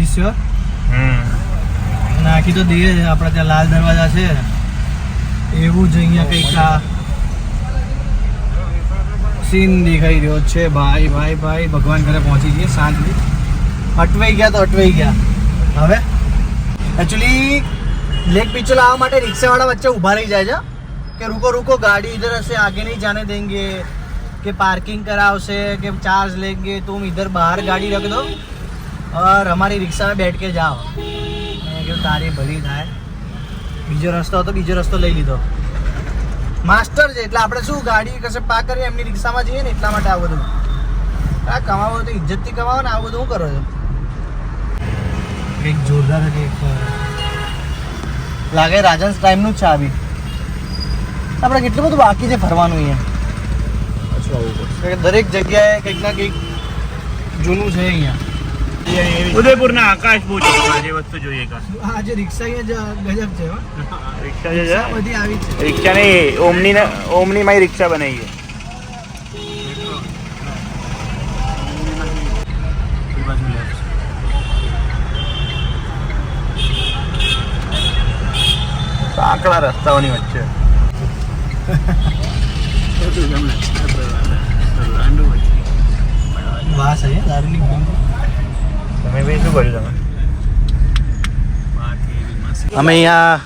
sure નાખી તો દઈએ છે આપણે ત્યાં લાલ દરવાજા છે એવું જ અહીંયા કંઈક આ સીન દેખાઈ રહ્યો છે ભાઈ ભાઈ ભાઈ ભગવાન ઘરે પહોંચી ગઈએ શાંતિ અટવાઈ ગયા તો અટવાઈ ગયા હવે एक्चुअली लेक पिछोला आवा माटे रिक्शा वाला बच्चा उभा रही जाए कि रुको रुको गाड़ी इधर से आगे नहीं जाने देंगे कि पार्किंग कराओ से कि चार्ज लेंगे तुम इधर बाहर गाड़ी रख दो और हमारी रिक्शा में बैठ के जाओ मैं क्यों तारी भरी थाय बीजो रस्तो तो बीजो रस्तो लई लीधो मास्टर છે એટલે આપણે શું ગાડી કશે પાર્ક કરી એમની રિક્ષામાં જઈએ ને એટલા માટે આ બધું આ કમાવો તો ઇજ્જતથી કમાવો ને આ બધું શું કરો છો એક જોરદાર હતી એક લાગે રાજન્સ ટાઈમનું જ છે આ બી આપણે કેટલું બધું બાકી છે ફરવાનું અહીંયા દરેક જગ્યાએ કંઈક ના કંઈક જૂનું છે અહીંયા ઉદયપુરના આકાશ બહુ છે જે વસ્તુ જોઈએ આ જે રિક્ષા અહીંયા ગજબ છે રિક્ષા જે છે બધી આવી છે રિક્ષા નહીં ઓમની માં રિક્ષા બનાવી છે આકડા રસ્તાઓની વચ્ચે વાસ છે દારૂની તમે ભાઈ શું કર્યું અમે અહીંયા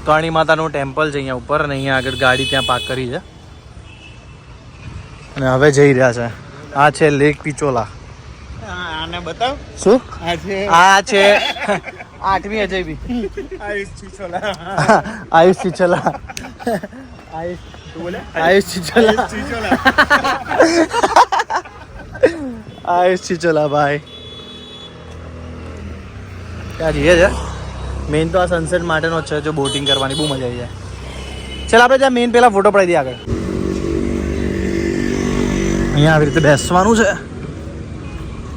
કાળી માતાનું ટેમ્પલ છે અહીંયા ઉપર અને અહીંયા આગળ ગાડી ત્યાં પાર્ક કરી છે અને હવે જઈ રહ્યા છે આ છે લેક પિચોલા આને બતાવ શું આ છે આ છે 8મી અજયબી આયુષ ચીચોલા આયુષ ચીચોલા આયુષ ચીચોલા આયુષ ચીચોલા ભાઈ ત્યાં જઈએ છે મેઇન તો આ સનસેટ માટેનો છે જો બોટિંગ કરવાની બહુ મજા આવી જાય ચાલ આપણે ત્યાં મેઇન પહેલાં ફોટો પડાવી દઈએ આગળ અહીંયા આવી રીતે બેસવાનું છે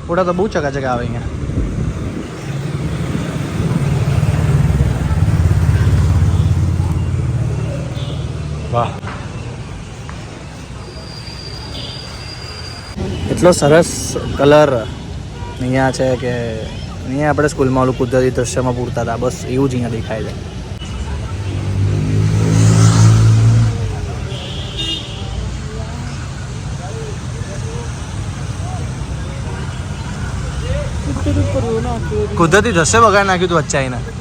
ફોટા તો બહુ ચકાચક આવે અહીંયા વાહ એટલો સરસ કલર અહીંયા છે કે અહીંયા આપણે સ્કૂલમાં ઓલું કુદરતી દ્રશ્યમાં પૂરતા હતા બસ એવું જ અહીંયા દેખાય છે કુદરતી દ્રશ્ય બગાડી નાખ્યું હતું વચ્ચે આવીને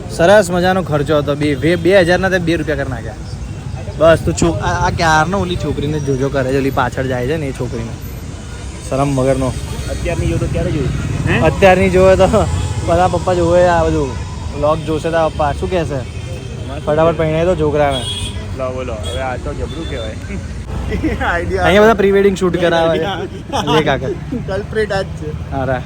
સરસ મજાનો ખર્ચો હતો 2000ના તે 2 રૂપિયા કરી નાખ્યા બસ તું આ ક્યારનો ઓલી છોકરીને જોજો કરે છે ઓલી પાછળ જાય છે ને એ છોકરીને શરમ વગરનો અત્યારની જો તો ક્યારે જોયું અત્યારની જોવે તો બધા પપ્પા જોવે આ બધું વ્લોગ જોશે તો પપ્પા શું કહેશે ફટાફટ પહેણાય તો છોકરાને લો બોલો હવે આ તો જબરું કહેવાય અહીંયા બધા પ્રી વેડિંગ શૂટ કરાવે છે લે કાકા કલ્પ્રેટ આજ છે હારા